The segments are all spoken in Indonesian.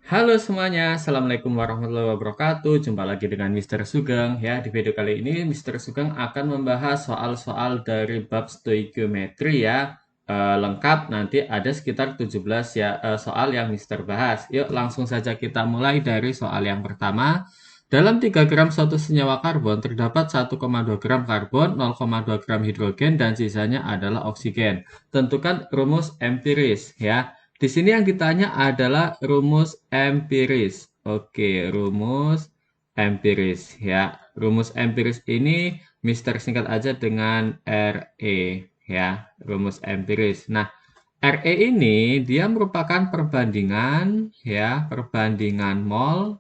Halo semuanya, Assalamualaikum warahmatullahi wabarakatuh. Jumpa lagi dengan Mr. Sugeng ya. Di video kali ini Mr. Sugeng akan membahas soal-soal dari bab stoikiometri ya. Lengkap nanti ada sekitar 17 ya soal yang Mr. bahas. Yuk langsung saja kita mulai dari soal yang pertama. Dalam 3 gram suatu senyawa karbon terdapat 1,2 gram karbon, 0,2 gram hidrogen dan sisanya adalah oksigen. Tentukan rumus empiris ya. Di sini yang ditanya adalah rumus empiris. Oke, rumus empiris ya. Rumus empiris ini Mister singkat aja dengan RE ya, rumus empiris. Nah, RE ini dia merupakan perbandingan ya, perbandingan mol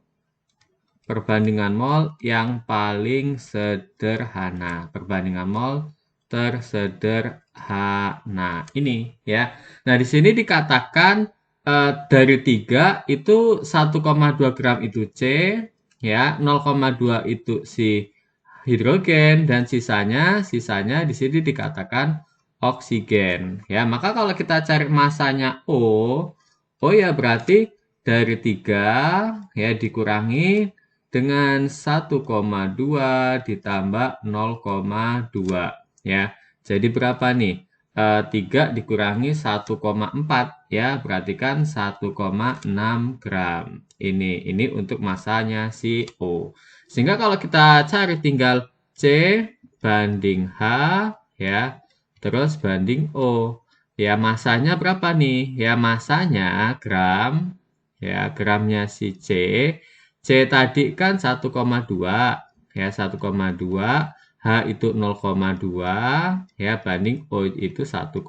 yang paling sederhana. Perbandingan mol tersederhana ini ya. Nah, di sini dikatakan dari 3 itu 1,2 gram itu C ya, 0,2 itu si hidrogen dan sisanya di sini dikatakan oksigen ya. Maka kalau kita cari masanya O ya berarti dari 3 ya dikurangi dengan 1,2 ditambah 0,2 ya. Jadi berapa nih? 3 dikurangi 1,4 ya, berarti kan 1,6 gram. Ini untuk masanya si O. Sehingga kalau kita cari tinggal C banding H ya, terus banding O. Ya masanya berapa nih? Ya masanya gram, ya gramnya si C tadi kan 1,2 ya 1,2, H itu 0,2 ya banding O itu 1,6.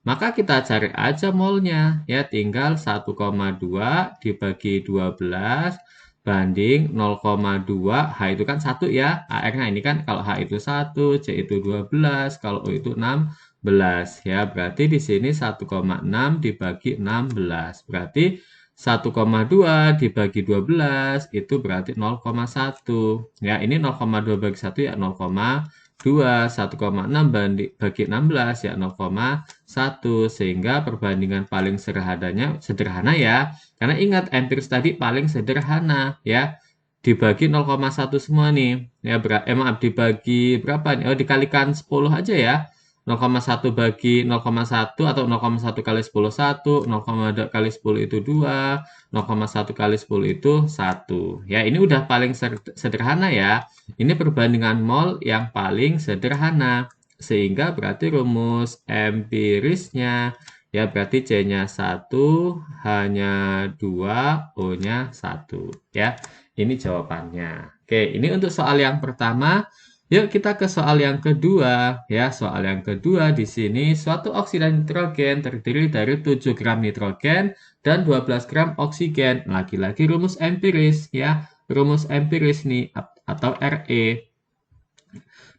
Maka kita cari aja molnya ya, tinggal 1,2 dibagi 12 banding 0,2, H itu kan 1 ya, AR-nya ini kan kalau H itu 1, C itu 12, kalau O itu 16 ya. Berarti di sini 1,6 dibagi 16. Berarti 1,2 dibagi 12 itu berarti 0,1 ya. Ini 0,2 bagi 1 ya 0,2, 1,6 bagi 16 ya 0,1, sehingga perbandingan paling sederhana ya, karena ingat empiris tadi paling sederhana ya, dibagi 0,1 semua nih ya. Maaf, dibagi berapa nih? Oh, dikalikan 10 aja ya. 0,1 bagi 0,1 atau 0,1 kali 10 1, 0,2 kali 10 itu 2, 0,1 kali 10 itu 1. Ya, ini udah paling sederhana ya. Ini perbandingan mol yang paling sederhana. Sehingga berarti rumus empirisnya ya berarti C-nya 1, H-nya 2, O-nya 1 ya. Ini jawabannya. Oke, ini untuk soal yang pertama. Yuk kita ke soal yang kedua ya. Soal yang kedua di sini suatu oksida nitrogen terdiri dari 7 gram nitrogen dan 12 gram oksigen. Lagi-lagi rumus empiris ya. Rumus empiris nih atau RE.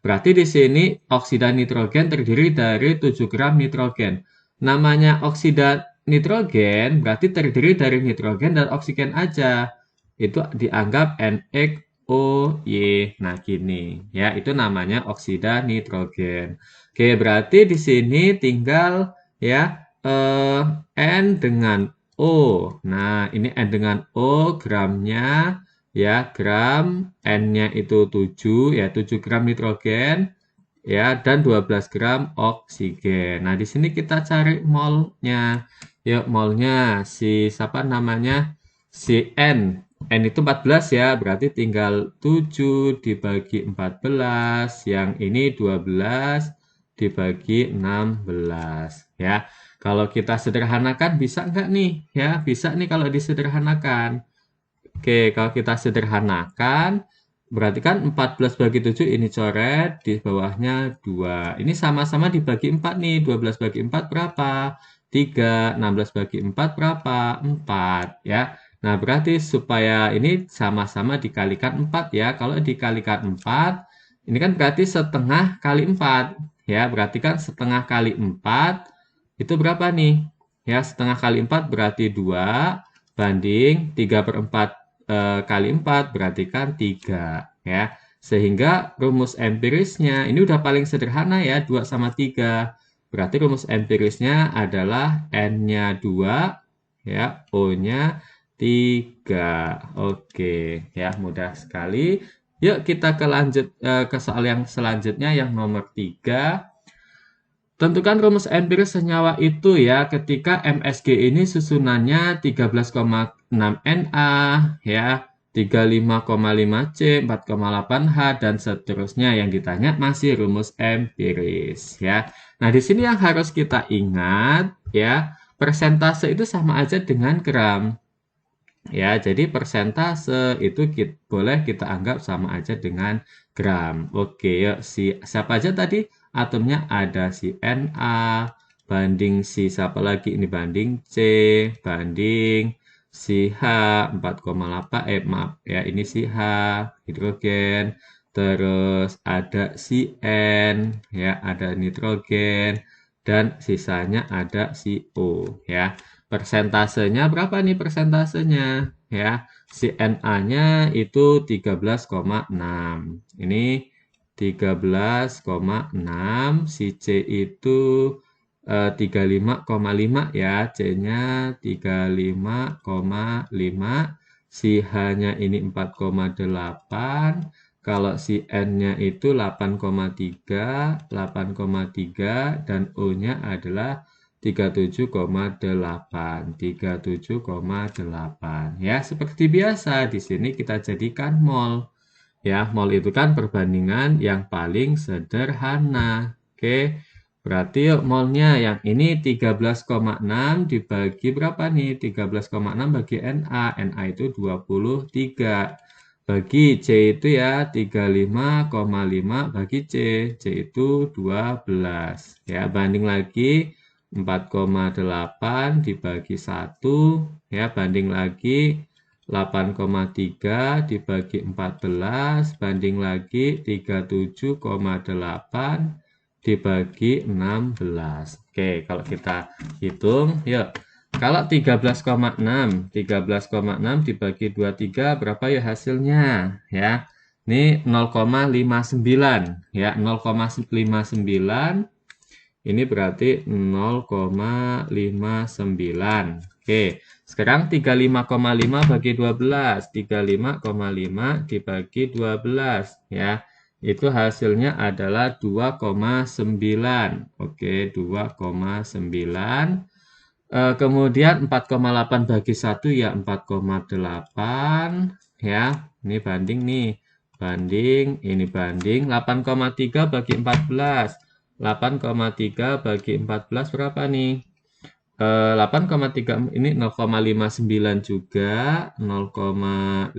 Berarti di sini oksida nitrogen terdiri dari 7 gram nitrogen. Namanya oksida nitrogen berarti terdiri dari nitrogen dan oksigen aja. Itu dianggap NX-OY. Nah, gini ya, itu namanya oksida nitrogen. Oke, berarti di sini tinggal ya N dengan O. Nah, ini N dengan O, gramnya ya, gram N-nya itu 7 ya, 7 gram nitrogen ya, dan 12 gram oksigen. Nah, di sini kita cari molnya. Yuk, molnya si siapa namanya? Si N. N itu 14 ya, berarti tinggal 7 dibagi 14, yang ini 12 dibagi 16 ya. Kalau kita sederhanakan bisa nggak nih? Ya, bisa nih kalau disederhanakan. Oke, kalau kita sederhanakan, berarti kan 14 bagi 7 ini coret, di bawahnya 2. Ini sama-sama dibagi 4 nih, 12 bagi 4 berapa? 3, 16 bagi 4 berapa? 4, ya. Nah, berarti supaya ini sama-sama dikalikan 4 ya. Kalau dikalikan 4, ini kan berarti setengah kali 4. Ya, berarti kan setengah kali 4, itu berapa nih? Ya, setengah kali 4 berarti 2, banding 3 per 4 kali 4 berarti kan 3 ya. Sehingga rumus empirisnya ini udah paling sederhana ya, 2 sama 3. Berarti rumus empirisnya adalah N-nya 2 ya, O-nya 3. Oke, ya mudah sekali. Yuk kita ke soal yang selanjutnya yang nomor 3. Tentukan rumus empiris senyawa itu ya ketika MsG ini susunannya 13,6 Na ya, 35,5 C, 4,8 H dan seterusnya. Yang ditanya masih rumus empiris ya. Nah, di sini yang harus kita ingat ya, persentase itu sama aja dengan gram. Ya, jadi persentase itu boleh kita anggap sama aja dengan gram. Oke, yuk siapa aja tadi? Atomnya ada si Na, banding si siapa lagi? Ini banding C, banding si H 4,8, maaf ya, ini si H, hidrogen. Terus ada si N, ya, ada nitrogen. Dan sisanya ada si O, ya. Persentasenya berapa nih persentasenya? Ya, si Na-nya itu 13,6. Ini 13,6, si C itu 35,5 ya, C-nya 35,5, si H-nya ini 4,8, kalau si N-nya itu 8,3, 8,3 dan O-nya adalah 37,8 ya, seperti biasa di sini kita jadikan mol ya. Mol itu kan perbandingan yang paling sederhana. Oke, berarti yuk molnya yang ini 13,6 dibagi berapa nih? 13,6 bagi Na itu 23, bagi C itu ya 35,5 bagi C itu 12 ya, banding lagi 4,8 dibagi 1 ya, banding lagi 8,3 dibagi 14, banding lagi 37,8 dibagi 16. Oke, kalau kita hitung, yuk. Kalau 13,6 dibagi 23 berapa ya hasilnya? Ya, ini 0,59 ya, 0,59. Ini berarti 0,59. Oke, sekarang 35,5 bagi 12. 35,5 dibagi 12 ya. Itu hasilnya adalah 2,9. Oke, 2,9. Kemudian 4,8 bagi 1 ya 4,8 ya. Ini banding nih. Banding, ini banding 8,3 bagi 14. 8,3 bagi 14 berapa nih? 8,3 ini 0,59 juga, 0,59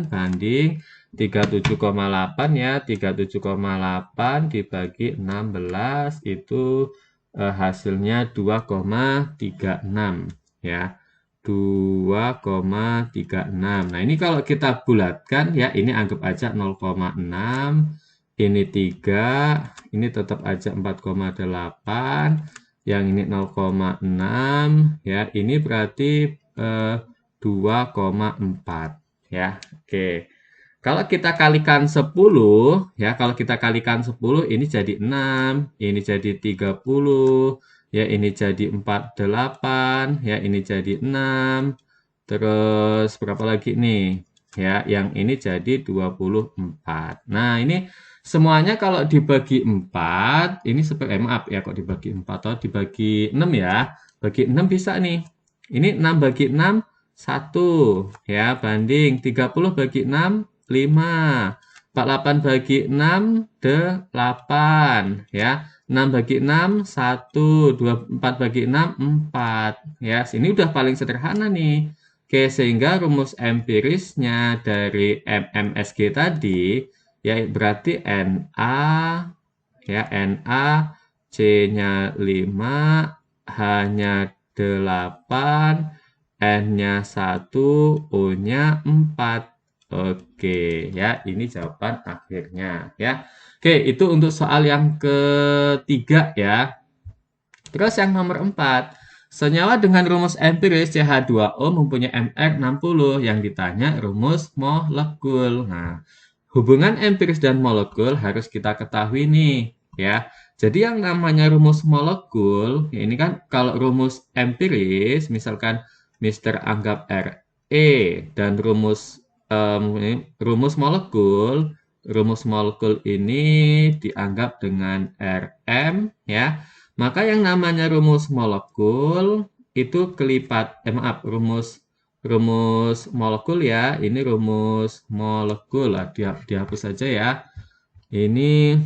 banding 37,8 ya, 37,8 dibagi 16 itu hasilnya 2,36 ya. 2,36. Nah, ini kalau kita bulatkan ya, ini anggap aja 0,6, ini 3, ini tetap aja 4,8, yang ini 0,6 ya, ini berarti 2,4 ya. Oke. Kalau kita kalikan 10 ya, kalau kita kalikan 10 ini jadi 6, ini jadi 30, ya ini jadi 48, ya ini jadi 6. Terus berapa lagi nih? Ya, yang ini jadi 24. Nah, ini semuanya kalau dibagi 4, ini seperti maaf ya, kok dibagi 4 atau dibagi 6 ya. Bagi 6 bisa nih. Ini 6 bagi 6 1 ya, banding 30 bagi 6 5. 48 bagi 6 8 ya. 6 bagi 6 1, 24 bagi 6 4 ya. Ini udah paling sederhana nih. Oke, sehingga rumus empirisnya dari MMSG tadi ya berarti Na ya, Na C-nya 5, H-nya 8, N-nya 1, O-nya 4. Oke, ya, ini jawaban akhirnya ya. Oke, itu untuk soal yang ketiga ya. Terus yang nomor 4, senyawa dengan rumus empiris CH2O mempunyai MR 60. Yang ditanya rumus molekul. Nah, hubungan empiris dan molekul harus kita ketahui nih ya. Jadi yang namanya rumus molekul, ya ini kan kalau rumus empiris, misalkan Mister anggap RE dan rumus molekul ini dianggap dengan Rm ya. Maka yang namanya rumus molekul itu rumus molekul ya. Ini rumus molekul lah, dihapus saja ya. Ini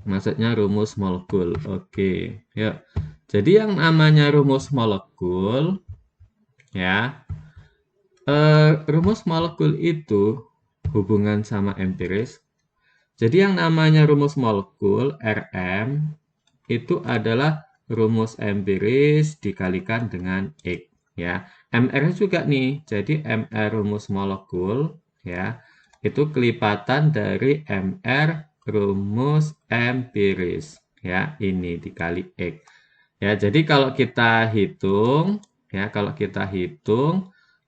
maksudnya rumus molekul. Oke, yuk. Jadi yang namanya rumus molekul ya, rumus molekul itu hubungan sama empiris. Jadi yang namanya rumus molekul Rm itu adalah rumus empiris dikalikan dengan X ya. Mr juga nih. Jadi Mr rumus molekul ya, itu kelipatan dari Mr rumus empiris ya, ini dikali X. Ya, jadi kalau kita hitung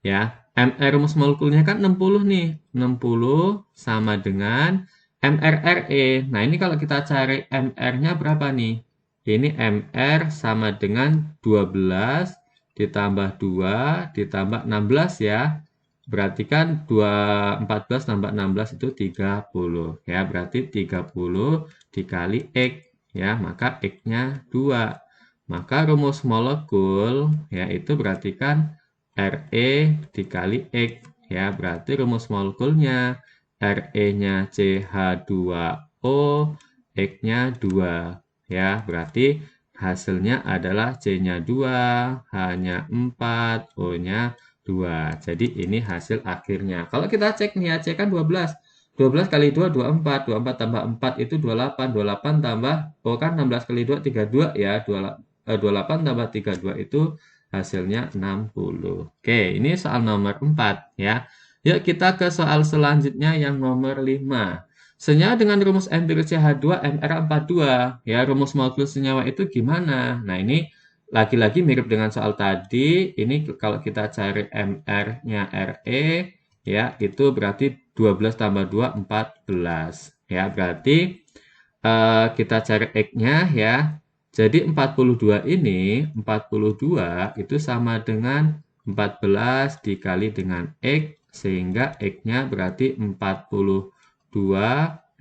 ya, MR rumus molekulnya kan 60 nih. 60 sama dengan MRRE. Nah, ini kalau kita cari MR-nya berapa nih? Ini MR sama dengan 12 ditambah 2 ditambah 16 ya. Berarti kan 14 tambah 16 itu 30 ya. Berarti 30 dikali X ya, maka X-nya 2. Maka rumus molekul ya itu berarti kan Re dikali X ya, berarti rumus molekulnya Re-nya CH2O, X-nya 2 ya, berarti hasilnya adalah C-nya 2, H-nya 4, O-nya 2. Jadi ini hasil akhirnya. Kalau kita cek nih ya, C kan 12. 12 kali 2, 24. 24 tambah 4 itu 28. 28 tambah O kan 16 kali 2, 32 ya. 28 tambah 32 itu hasilnya 60. Oke, ini soal nomor 4 ya. Yuk kita ke soal selanjutnya yang nomor 5. Senyawa dengan rumus empiris CH2 MR42 ya, rumus molekul senyawa itu gimana? Nah, ini lagi-lagi mirip dengan soal tadi. Ini kalau kita cari MR-nya Re ya, itu berarti 12 tambah 2 14 ya. Berarti kita cari X-nya ya. Jadi 42 ini, 42 itu sama dengan 14 dikali dengan X, sehingga X-nya berarti 42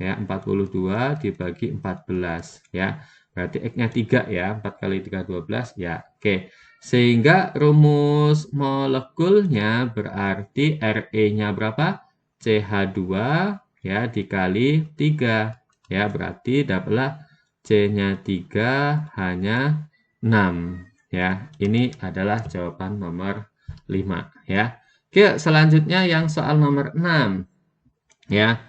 ya, 42 dibagi 14 ya. Berarti X-nya 3 ya, 4 kali 3 12 ya. Oke. Sehingga rumus molekulnya berarti Re-nya berapa? CH2 ya dikali 3 ya, berarti dapatlah C-nya 3, H-nya 6 ya. Ini adalah jawaban nomor 5 ya. Oke, selanjutnya yang soal nomor 6 ya.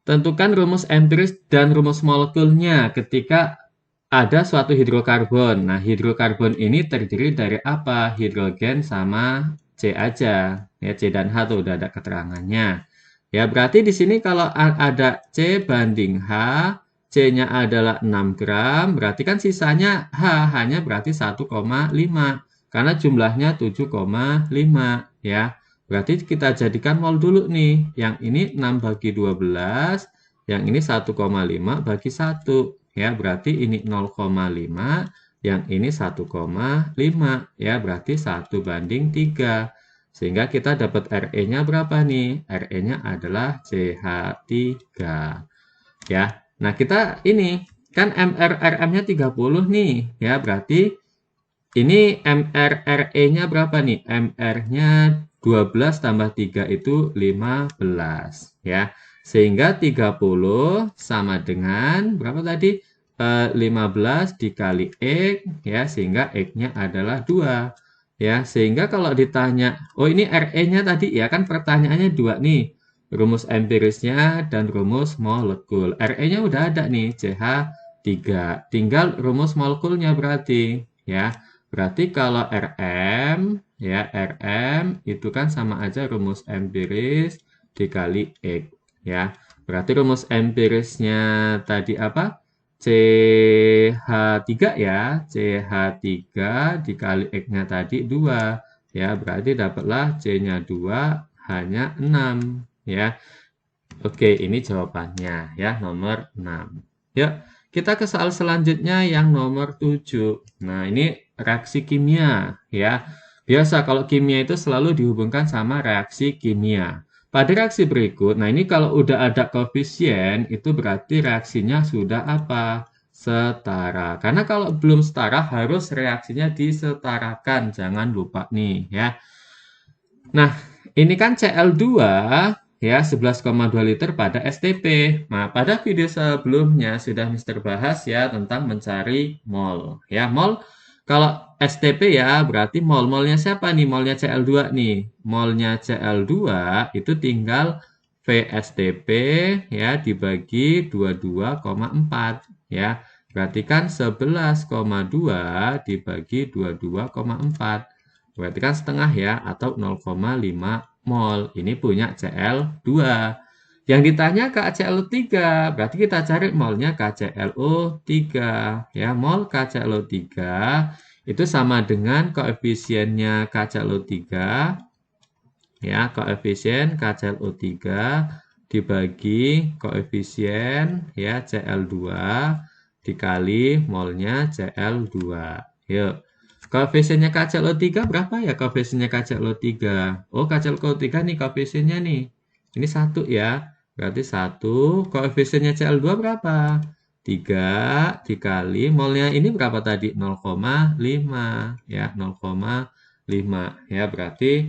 Tentukan rumus empiris dan rumus molekulnya ketika ada suatu hidrokarbon. Nah, hidrokarbon ini terdiri dari apa? Hidrogen sama C aja. Ya, C dan H tuh udah ada keterangannya. Ya, berarti di sini kalau ada C banding H, C-nya adalah 6 gram, berarti kan sisanya H, hanya berarti 1,5. Karena jumlahnya 7,5 ya. Berarti kita jadikan mol dulu nih. Yang ini 6 bagi 12, yang ini 1,5 bagi 1. Ya, berarti ini 0,5, yang ini 1,5. Ya, berarti 1 banding 3. Sehingga kita dapat Re-nya berapa nih? Re-nya adalah CH3. Ya. Nah, kita ini kan MRRM-nya 30 nih. Ya, berarti ini MRRE-nya berapa nih? MR-nya 12 tambah 3 itu 15 ya. Sehingga 30 sama dengan berapa tadi? 15 dikali X ya, sehingga X-nya adalah 2 ya. Sehingga kalau ditanya, oh ini Re-nya tadi ya, kan pertanyaannya 2 nih. Rumus empirisnya dan rumus molekul. Re-nya udah ada nih, CH3. Tinggal rumus molekulnya berarti ya. Berarti kalau Rm ya, Rm itu kan sama aja rumus empiris dikali X ya. Berarti rumus empirisnya tadi apa? CH3 ya. CH3 dikali X-nya tadi 2 ya. Berarti dapatlah C-nya 2, H-nya 6 ya. Oke, ini jawabannya ya, nomor 6. Yuk, kita ke soal selanjutnya yang nomor 7. Nah, ini reaksi kimia ya. Biasa kalau kimia itu selalu dihubungkan sama reaksi kimia. Pada reaksi berikut, nah ini kalau udah ada koefisien, itu berarti reaksinya sudah apa? Setara. Karena kalau belum setara harus reaksinya disetarakan. Jangan lupa nih ya. Nah, ini kan Cl2 ya 11,2 liter pada STP. Nah, pada video sebelumnya sudah Mister bahas ya tentang mencari mol. Ya, mol kalau STP ya berarti mol-molnya siapa nih? Molnya Cl2 nih. Molnya Cl2 itu tinggal VSTP ya dibagi 22,4 ya. Berarti kan 11,2 dibagi 22,4. Berarti kan setengah ya, atau 0,5 mol. Ini punya Cl2. Yang ditanya KClO3, berarti kita cari molnya KClO3. Ya, mol KClO3 itu sama dengan koefisiennya KClO3. Ya, koefisien KClO3 dibagi koefisien ya Cl2 dikali molnya Cl2. Yuk. Koefisiennya KClO3 berapa ya koefisiennya KClO3? Oh, KClO3 nih koefisiennya nih. Ini 1 ya. Berarti 1. Koefisiennya Cl2 berapa? 3 dikali molnya ini berapa tadi? 0,5 ya, 0,5 ya. Berarti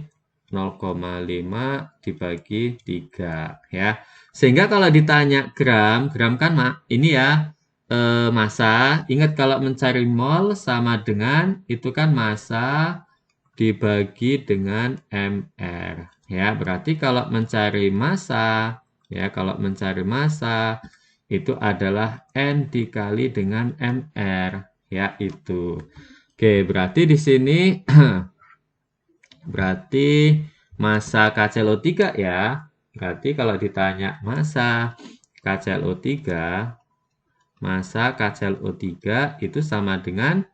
0,5 dibagi 3 ya. Sehingga kalau ditanya gram kan ini ya massa, ingat kalau mencari mol sama dengan itu kan massa dibagi dengan mR ya. Berarti kalau mencari massa ya, kalau mencari massa itu adalah N dikali dengan mR ya itu. Oke, berarti di sini berarti massa KClO3 ya. Berarti kalau ditanya massa KClO3 massa KClO3 itu sama dengan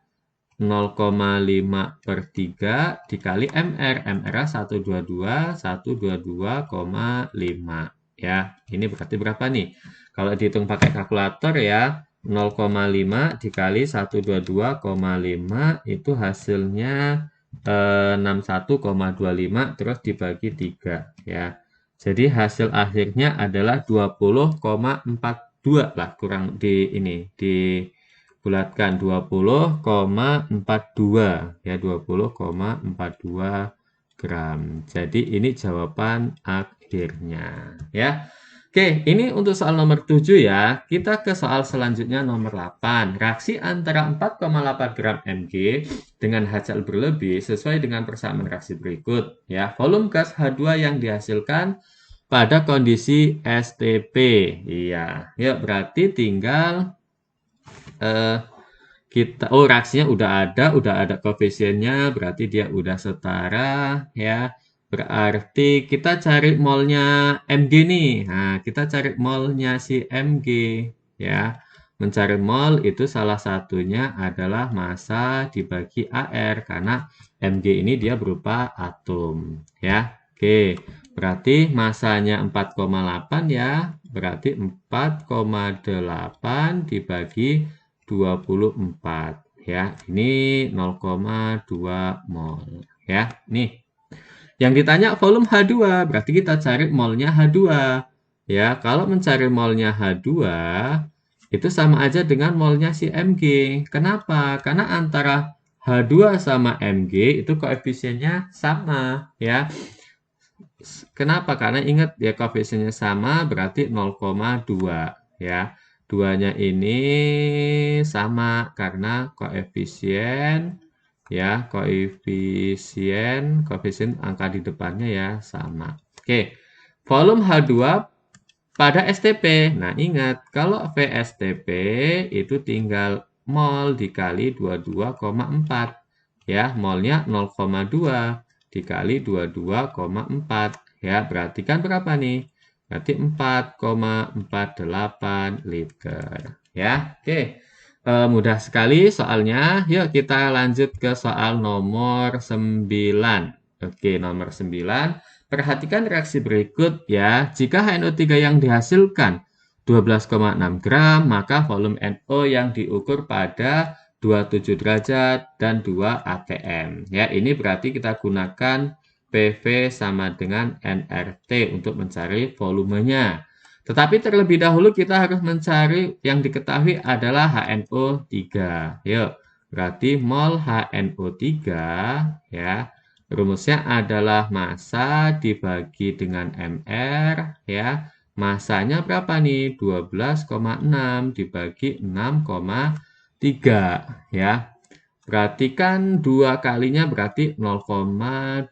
0,5 per 3 dikali MR. MR 122, 122,5. Ya, ini berarti berapa nih? Kalau dihitung pakai kalkulator ya, 0,5 dikali 122,5 itu hasilnya 61,25 terus dibagi 3 ya. Jadi hasil akhirnya adalah 20,42 lah, kurang di ini dibulatkan 20,42 ya, 20,42 gram. Jadi ini jawaban akhirnya ya. Oke, ini untuk soal nomor 7 ya. Kita ke soal selanjutnya nomor 8. Reaksi antara 4,8 gram Mg dengan HCl berlebih sesuai dengan persamaan reaksi berikut ya. Volume gas H2 yang dihasilkan pada kondisi STP. Iya, ya berarti tinggal reaksinya udah ada koefisiennya, berarti dia udah setara ya. Berarti kita cari molnya Mg nih. Nah, kita cari molnya si Mg ya. Mencari mol itu salah satunya adalah massa dibagi AR karena Mg ini dia berupa atom ya. Oke, berarti massanya 4,8 ya. Berarti 4,8 dibagi 24 ya. Ini 0,2 mol ya. Nih. Yang ditanya volume H2, berarti kita cari molnya H2. Ya, kalau mencari molnya H2 itu sama aja dengan molnya si Mg. Kenapa? Karena antara H2 sama Mg itu koefisiennya sama ya. Kenapa? Karena ingat ya koefisiennya sama berarti 0,2 ya. Duanya ini sama karena koefisien ya, koefisien angka di depannya ya sama. Oke, volume H2 pada STP. Nah, ingat kalau VSTP itu tinggal mol dikali 22,4 ya, molnya 0,2 dikali 22,4 ya, berarti kan berapa nih? Berarti 4,48 liter ya. Oke. Mudah sekali soalnya. Yuk kita lanjut ke soal nomor 9. Oke, nomor 9. Perhatikan reaksi berikut ya. Jika HNO3 yang dihasilkan 12,6 gram, maka volume NO yang diukur pada 27 derajat, dan 2 atm. Ya, ini berarti kita gunakan PV sama dengan nRT untuk mencari volumenya. Tetapi terlebih dahulu kita harus mencari yang diketahui adalah HNO3. Yuk, berarti mol HNO3 ya. Rumusnya adalah massa dibagi dengan MR ya. Massanya berapa nih? 12,6 dibagi 6,3 ya. Berarti kan 2 kalinya berarti 0,2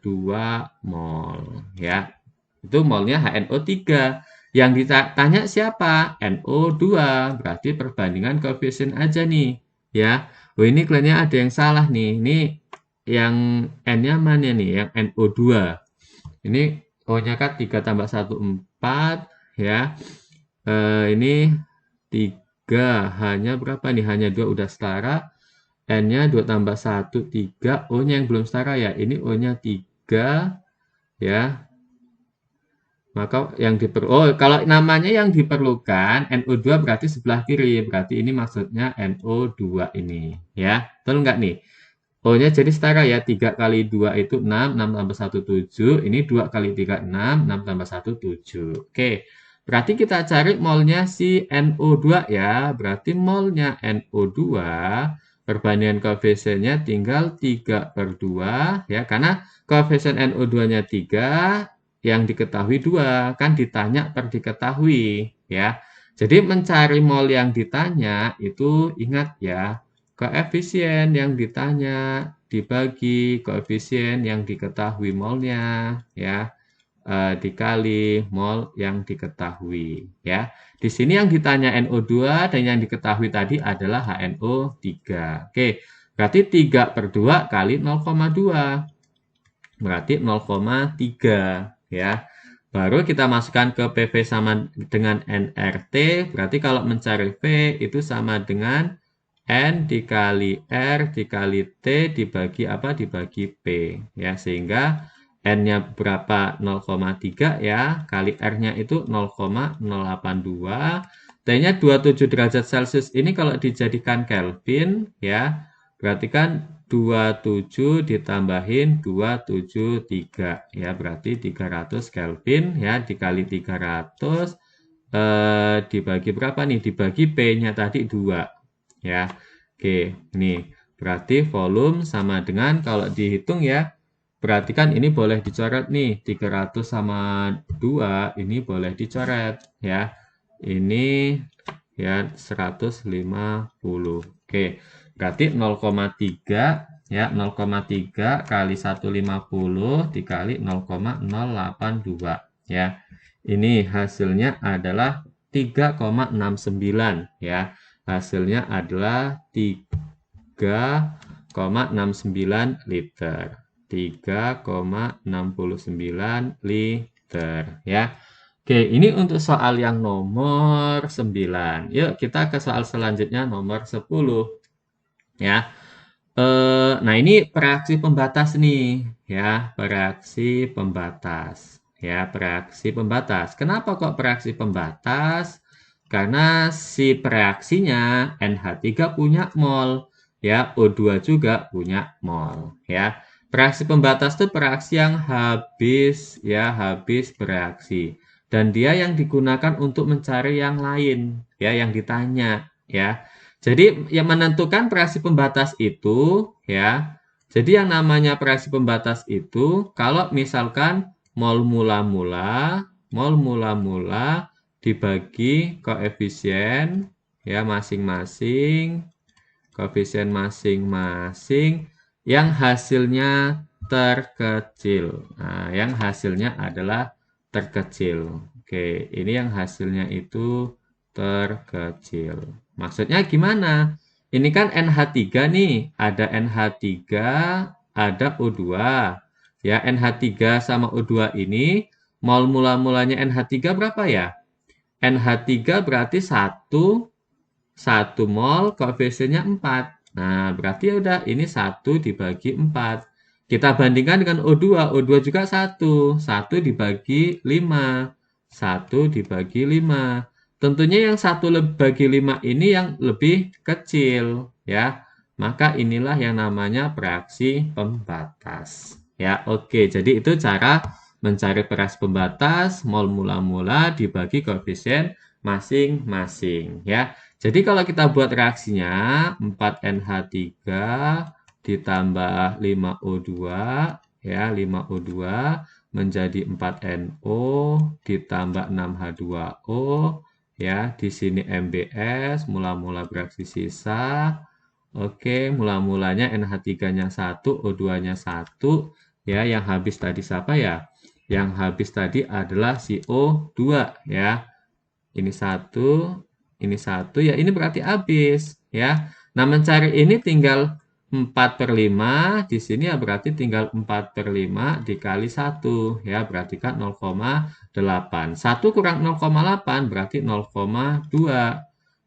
mol ya. Itu molnya HNO3. Yang ditanya siapa? NO2. Berarti perbandingan koefisien aja nih ya. Oh, ini kayaknya ada yang salah nih. Ini yang N-nya mana nih? Yang NO2. Ini O-nya kan 3 tambah 1, 4 ya. Ini 3, hanya berapa nih? Hanya 2 udah setara. N-nya 2 tambah 1, 3. O-nya yang belum setara ya. Ini O-nya 3 ya. Maka yang kalau namanya yang diperlukan NO2 berarti sebelah kiri. Berarti ini maksudnya NO2 ini ya. Betul nggak nih? O-nya jadi setara ya, 3 kali 2 itu 6, 6 tambah 1, 7. Ini 2 kali 3, 6, 6 tambah 1, 7. Oke, berarti kita cari molnya si NO2 ya. Berarti molnya NO2, perbandingan koefisiennya tinggal 3/2 ya. Karena koefisien NO2-nya 3, yang diketahui 2. Kan ditanya per diketahui ya. Jadi mencari mol yang ditanya itu ingat ya. Koefisien yang ditanya dibagi koefisien yang diketahui molnya ya, dikali mol yang diketahui ya. Di sini yang ditanya NO2 dan yang diketahui tadi adalah HNO3. Oke, berarti 3/2 kali 0,2. Berarti 0,3 ya. Baru kita masukkan ke PV sama dengan nRT. Berarti kalau mencari V itu sama dengan N dikali R dikali T dibagi apa? Dibagi P ya, sehingga N-nya berapa? 0,3 ya, kali R-nya itu 0,082. T-nya 27 derajat Celcius ini kalau dijadikan Kelvin ya, berarti kan 27 ditambahin 273 ya, berarti 300 Kelvin ya, dikali 300 dibagi berapa nih? Dibagi P-nya tadi 2 ya. Oke, ini berarti volume sama dengan kalau dihitung ya. Berarti kan ini boleh dicoret nih, 300 sama 2 ini boleh dicoret ya. Ini ya 150. Oke, berarti 0,3 ya, 0,3 kali 150 dikali 0,082 ya. Ini hasilnya adalah 3,69 ya. Hasilnya adalah 3,69 liter. 3,69 liter ya. Oke, ini untuk soal yang nomor 9. Yuk kita ke soal selanjutnya nomor 10 ya. Nah, ini reaksi pembatas nih ya, reaksi pembatas ya, reaksi pembatas. Kenapa kok reaksi pembatas? Karena si reaksinya NH3 punya mol ya, O2 juga punya mol ya. Reaksi pembatas itu reaksi yang habis ya, habis bereaksi, dan dia yang digunakan untuk mencari yang lain ya, yang ditanya ya. Jadi yang menentukan reaksi pembatas itu ya. Jadi yang namanya reaksi pembatas itu kalau misalkan mol mula-mula dibagi koefisien ya masing-masing, koefisien masing-masing yang hasilnya terkecil. Nah, yang hasilnya adalah terkecil. Oke, ini yang hasilnya itu terkecil. Maksudnya gimana? Ini kan NH3 nih, ada NH3, ada O2. Ya, NH3 sama O2 ini mol mula-mulanya NH3 berapa ya? NH3 berarti 1 mol, koefisiennya 4. Nah, berarti ya udah ini 1 dibagi 4. Kita bandingkan dengan O2. O2 juga 1. 1 dibagi 5. 1 dibagi 5. Tentunya yang 1 bagi 5 ini yang lebih kecil ya. maka inilah yang namanya fraksi pembatas. Ya, oke. Jadi itu cara mencari fraksi pembatas, mol mula-mula dibagi koefisien masing-masing, ya. Jadi kalau kita buat reaksinya 4NH3 ditambah 5O2, ya, 5O2 menjadi 4NO ditambah 6H2O, ya. Di sini MBS, mula-mula beraksi sisa. Oke, mula-mulanya NH3-nya 1, O2-nya 1, ya. Yang habis tadi siapa ya? Yang habis tadi adalah si O2, ya. Ini 1, ya. Ini berarti habis, ya. Nah, mencari ini tinggal 4/5, di sini ya berarti tinggal 4/5 dikali 1, ya. Berarti kan 0,8. 1 kurang 0,8 berarti 0,2.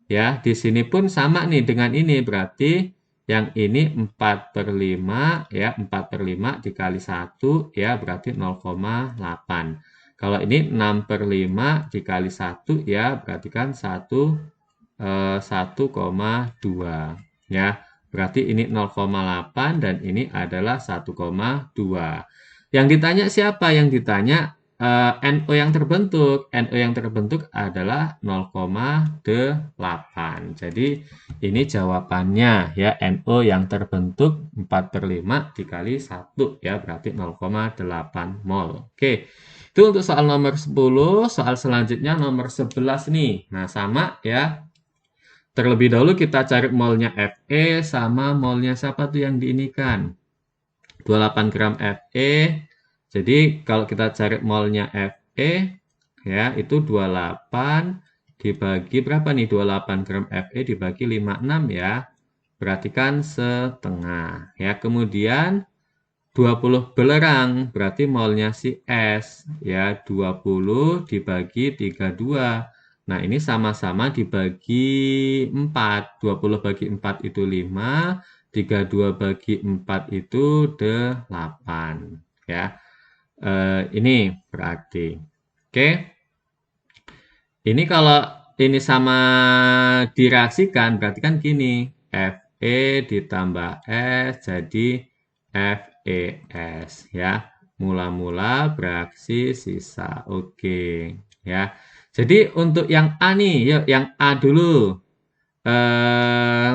Ya, di sini pun sama nih dengan ini, berarti yang ini 4/5, ya, 4/5 dikali 1, ya, berarti 0,8. Kalau ini 6/5 dikali 1, ya, berarti kan 1,2. Ya, berarti ini 0,8 dan ini adalah 1,2. Yang ditanya siapa? Yang ditanya NO yang terbentuk. NO yang terbentuk adalah 0,8. Jadi ini jawabannya, ya. NO yang terbentuk 4/5 dikali 1, ya, berarti 0,8 mol. Oke. Itu untuk soal nomor 10. Soal selanjutnya nomor 11 nih. Nah, sama, ya. Terlebih dahulu kita cari molnya Fe sama molnya siapa tuh yang diinikan? 28 gram Fe. Jadi kalau kita cari molnya Fe, ya, itu 28 dibagi berapa nih? 28 gram Fe dibagi 56, ya. Berarti kan setengah, ya. Kemudian 20 belerang, berarti molnya si S, ya. 20 dibagi 32. Nah, ini sama-sama dibagi 4. 20 bagi 4 itu 5. 32 bagi 4 itu 8. Ya. Ini berarti. Oke. Ini kalau ini sama direaksikan, berarti kan gini. Fe ditambah S jadi FES, ya. Mula-mula beraksi sisa. Oke. Ya. Jadi untuk yang A nih, yuk yang A dulu.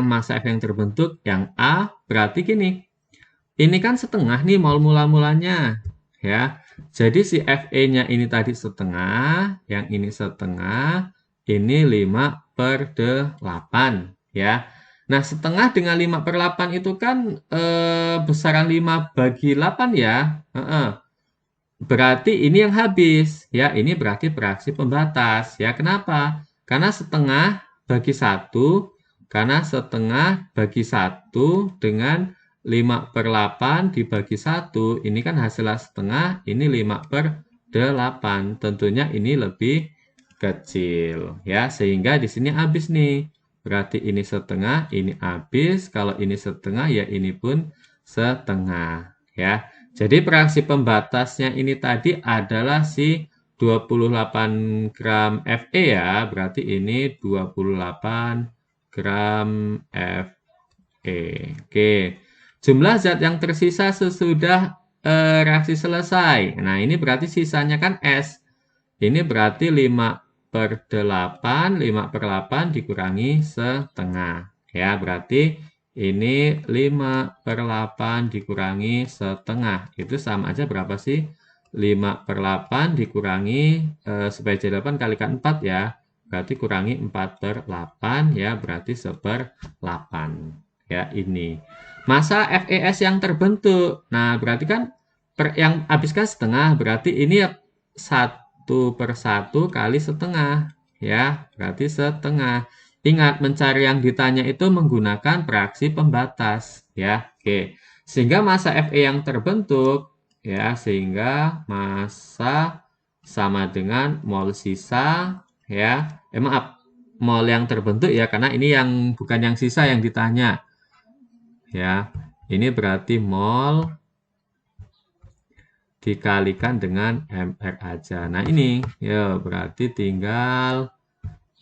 Massa F yang terbentuk, yang A berarti gini. Ini kan setengah nih mol mula-mulanya, ya. Jadi si Fe-nya ini tadi setengah, yang ini setengah, ini 5/8, ya. Nah, setengah dengan 5/8 itu kan besaran 5 bagi 8, ya. Berarti ini yang habis, ya. Ini berarti fraksi pembatas, ya. Kenapa? Karena setengah bagi 1, karena setengah bagi 1 dengan 5/8 dibagi 1, ini kan hasilnya setengah, ini 5/8. Tentunya ini lebih kecil, ya. Sehingga di sini habis nih. Berarti ini setengah, ini habis. Kalau ini setengah, ya ini pun setengah, ya. Jadi fraksi pembatasnya ini tadi adalah si 28 gram Fe, ya. Berarti ini 28 gram Fe. Oke. Jumlah zat yang tersisa sesudah reaksi selesai. Nah, ini berarti sisanya kan S. Ini berarti 5/8, 5/8 dikurangi setengah. Ya, berarti ini 5/8 dikurangi setengah. Itu sama aja berapa sih? 5/8 dikurangi, supaya jadi 8 kalikan 4, ya. Berarti kurangi 4/8, ya. Berarti 1/8. Ya, ini. Massa FES yang terbentuk. Nah, berarti kan yang habiskan setengah. Berarti ini ya 1/1 kali setengah. Ya, berarti setengah. Ingat, mencari yang ditanya itu menggunakan fraksi pembatas. Ya, oke. Sehingga massa Fe yang terbentuk, ya, sehingga massa sama dengan mol sisa, ya. Maaf, mol yang terbentuk, ya, karena ini yang bukan yang sisa yang ditanya. Ya, ini berarti mol dikalikan dengan MR aja. Nah, ini ya berarti tinggal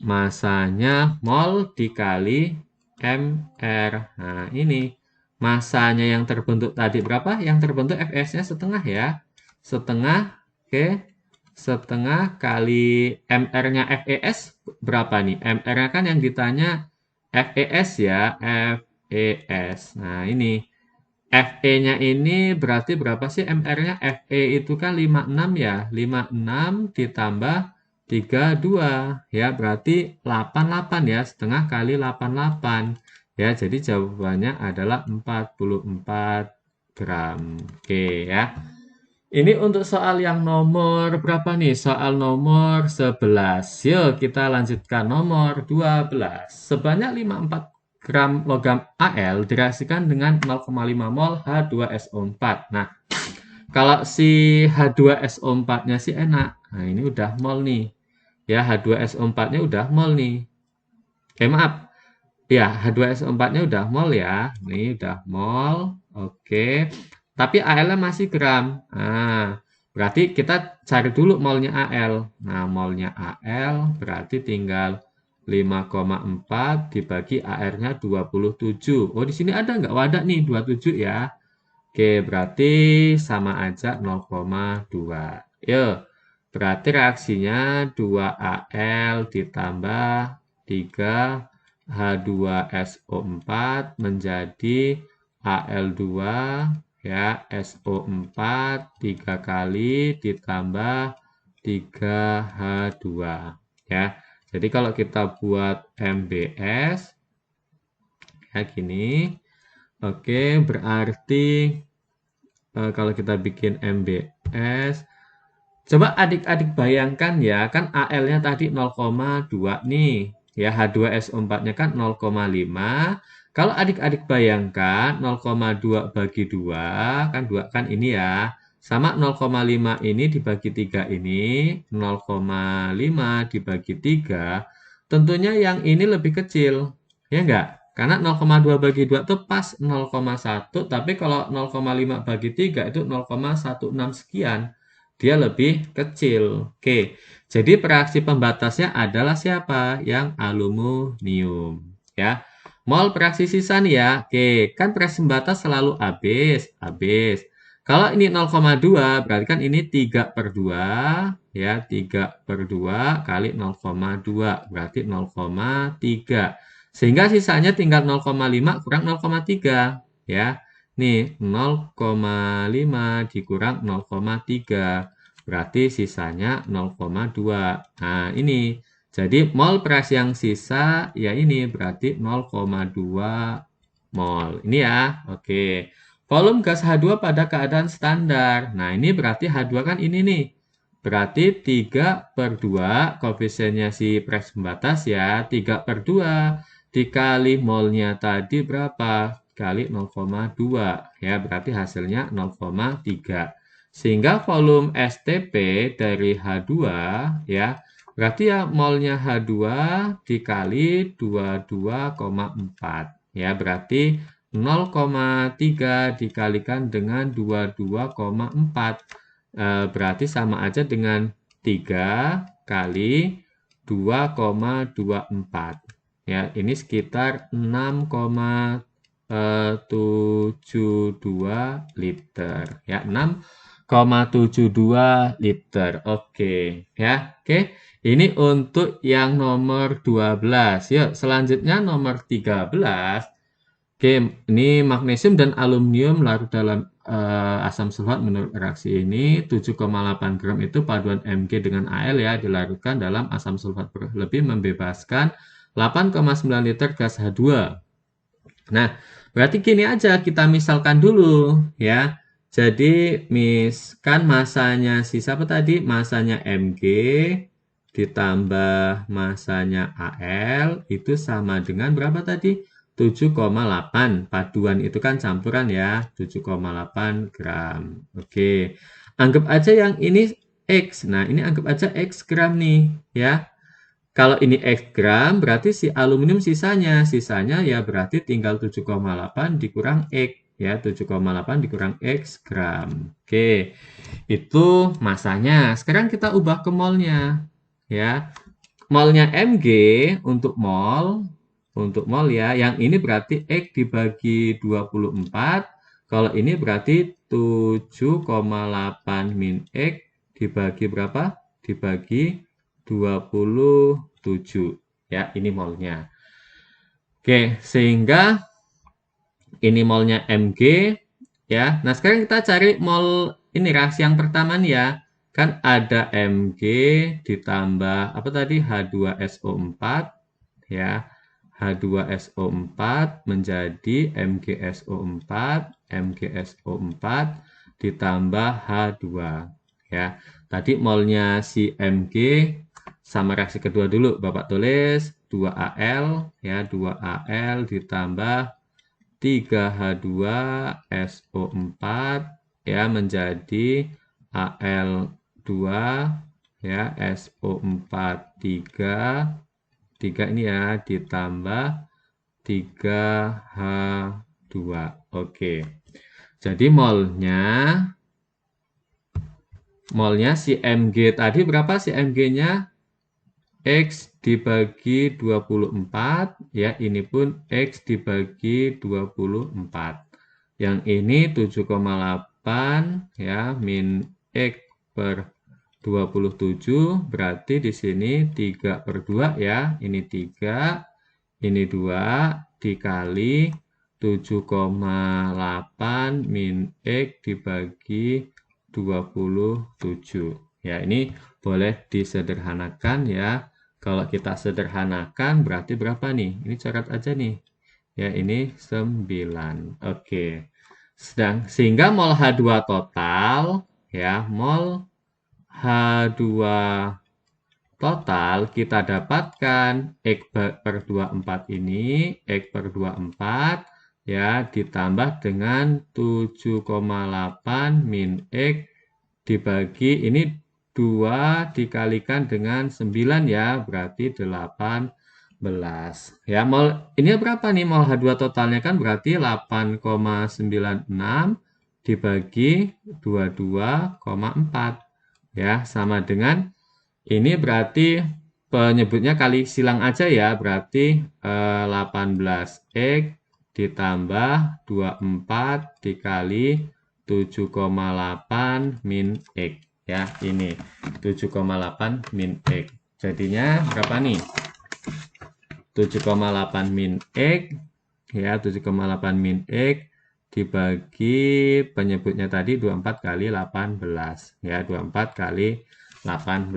massanya mol dikali mR. Nah, ini masanya yang terbentuk tadi berapa? Yang terbentuk Fs-nya setengah ya. Setengah, oke. Setengah kali mR-nya Fes berapa nih? mR-nya kan yang ditanya Fes ya, Fes. Nah, ini Fe-nya ini berarti berapa sih mR-nya? Fe itu kan 56 ya. 56 ditambah 32 ya, berarti 88 ya. Setengah kali 88. Ya, jadi jawabannya adalah 44 gram. Oke ya. Ini untuk soal yang nomor berapa nih? Soal nomor 11. Yuk kita lanjutkan nomor 12. Sebanyak 54 gram logam Al direaksikan dengan 0,5 mol H2SO4. Nah, kalau si H2SO4-nya sih enak. Nah, ini udah mol nih. Ya, H2SO4-nya udah mol nih. Maaf. Ya, H2SO4-nya udah mol ya. Ini udah mol. Oke. Tapi Al-nya masih gram. Nah, berarti kita cari dulu molnya Al. Nah, molnya Al berarti tinggal 5,4 dibagi AR-nya 27. Oh, di sini ada nggak wadah nih 27 ya? Oke, berarti sama aja 0,2. Yuk, berarti reaksinya 2Al ditambah 3 H2SO4 menjadi Al2 ya, SO4 3 kali ditambah 3H2 ya. Jadi kalau kita buat MBS ya gini. Oke, berarti kalau kita bikin MBS, coba adik-adik bayangkan ya, kan AL-nya tadi 0,2 nih. Ya, H2SO4-nya kan 0,5. Kalau adik-adik bayangkan 0,2 bagi 2, kan 2 kan ini ya. Sama 0,5 ini dibagi 3 ini, 0,5 dibagi 3. Tentunya yang ini lebih kecil. Ya enggak? Karena 0,2 bagi 2 itu pas 0,1, tapi kalau 0,5 bagi 3 itu 0,16 sekian. Dia lebih kecil. Oke, jadi reaksi pembatasnya adalah siapa? Yang aluminium. Ya, mol reaksi sisa nih ya. Oke, kan reaksi pembatas selalu habis. Kalau ini 0,2, berarti kan ini 3/2. Ya, 3/2 kali 0,2, berarti 0,3. Sehingga sisanya tinggal 0,5 kurang 0,3. Ya, nih 0,5 dikurang 0,3. Berarti sisanya 0,2. Nah, ini. Jadi mol reaksi yang sisa ya ini berarti 0,2 mol. Ini ya. Oke. Volume gas H2 pada keadaan standar. Nah, ini berarti H2 kan ini nih. Berarti 3/2 koefisiennya si press pembatas ya. 3/2 dikali molnya tadi berapa? Kali 0,2 ya. Berarti hasilnya 0,3. Sehingga volume STP dari H2 ya, berarti ya molnya H2 dikali 22,4 ya, berarti 0,3 dikalikan dengan 22,4 berarti sama aja dengan 3 kali 2,24 ya, ini sekitar 6,72 liter ya, 6,72 liter. Oke ya. Oke. Ini untuk yang nomor 12. Yuk, selanjutnya nomor 13. Oke, ini magnesium dan aluminium larut dalam asam sulfat menurut reaksi ini 7,8 gram itu paduan Mg dengan Al ya dilarutkan dalam asam sulfat berlebih membebaskan 8,9 liter gas H2. Nah, berarti gini aja kita misalkan dulu ya. Jadi kan masanya si siapa tadi? Masanya Mg ditambah masanya Al itu sama dengan berapa tadi? 7,8. Paduan itu kan campuran ya, 7,8 gram. Oke. Anggap aja yang ini X. Nah, ini anggap aja X gram nih ya. Kalau ini X gram, berarti si aluminium sisanya ya berarti tinggal 7,8 dikurang X. Ya, 7,8 dikurang X gram. Oke, itu masanya. Sekarang kita ubah ke molnya. Ya, molnya Mg untuk mol untuk mol ya. Yang ini berarti X dibagi 24. Kalau ini berarti 7,8 min X dibagi berapa? Dibagi 27. Ya, ini molnya. Oke, sehingga ini molnya Mg ya. Nah, sekarang kita cari mol ini reaksi yang pertama nih ya. Kan ada Mg ditambah apa tadi? H2SO4 ya. H2SO4 menjadi MgSO4, MgSO4 ditambah H2 ya. Tadi molnya si Mg sama reaksi kedua dulu Bapak tulis 2Al ya, 2Al ditambah 3H2SO4 ya menjadi Al2 ya, SO4 3 ini ya ditambah 3H2. Oke. Jadi molnya si Mg tadi berapa si Mg-nya? X dibagi 24 ya, ini pun X dibagi 24. Yang ini 7,8 ya min X per 27 berarti di sini 3/2 ya. Ini 3, ini 2 dikali 7,8 min X dibagi 27. Ya, ini boleh disederhanakan ya. Kalau kita sederhanakan berarti berapa nih? Ini coret aja nih. Ya, ini 9. Oke. Sehingga mol H2 total ya, mol H2 total kita dapatkan X per 24 ini, X per 24 ya ditambah dengan 7,8 min X dibagi ini 2 dikalikan dengan 9 ya, berarti 18. Ya, mol ini berapa nih mol H2 totalnya kan berarti 8,96 dibagi 22,4 ya, sama dengan ini berarti penyebutnya kali silang aja ya, berarti 18X ditambah 24 dikali 7,8 min X ya, ini 7,8 min X. Jadinya berapa nih? 7,8 min X ya, 7,8 min X dibagi penyebutnya tadi 24 kali 18 ya, 24 kali 18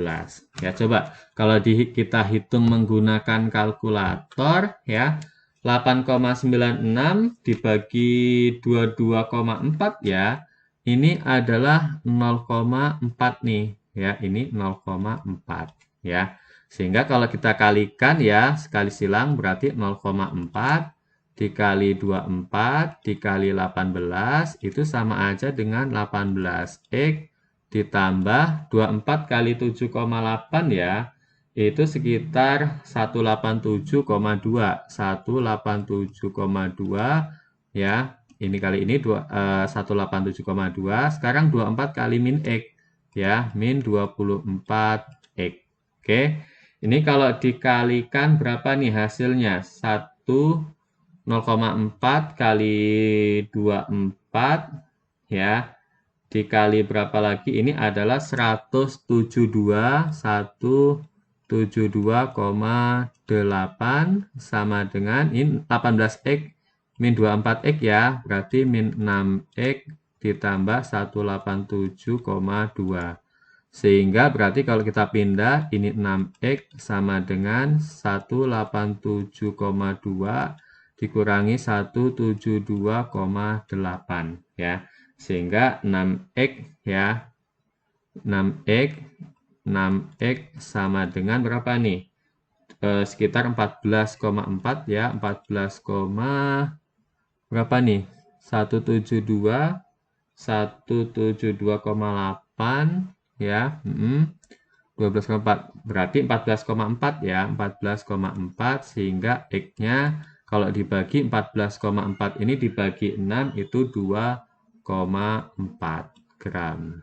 ya. Coba kalau kita hitung menggunakan kalkulator ya, 8,96 dibagi 22,4 ya, ini adalah 0,4 nih ya, ini 0,4 ya. Sehingga kalau kita kalikan ya, sekali silang berarti 0,4 dikali 24 dikali 18 itu sama aja dengan 18X ditambah 24 kali 7,8 ya, itu sekitar 187,2. 187,2 ya. Ini kali ini 187,2. Sekarang 24 kali min X ya, min 24X. Oke. Ini kalau dikalikan berapa nih hasilnya? 0,4 kali 24 ya dikali berapa lagi, ini adalah 172,8 sama dengan ini 18X min 24X ya, berarti min 6X ditambah 187,2. Sehingga berarti kalau kita pindah ini 6X sama dengan 187,2 dikurangi 172,8 ya. Sehingga 6X ya. 6X sama dengan berapa nih? Sekitar 14,4 ya. 14, berapa nih? 172,8 ya. 12,4 berarti 14,4 ya, 14,4 sehingga X-nya kalau dibagi 14,4 ini dibagi 6 itu 2,4 gram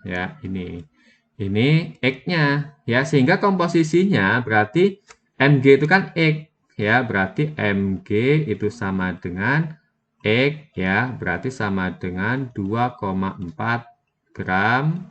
ya. Ini X-nya ya, sehingga komposisinya berarti Mg itu kan X ya berarti mg itu sama dengan X ya berarti sama dengan 2,4 gram.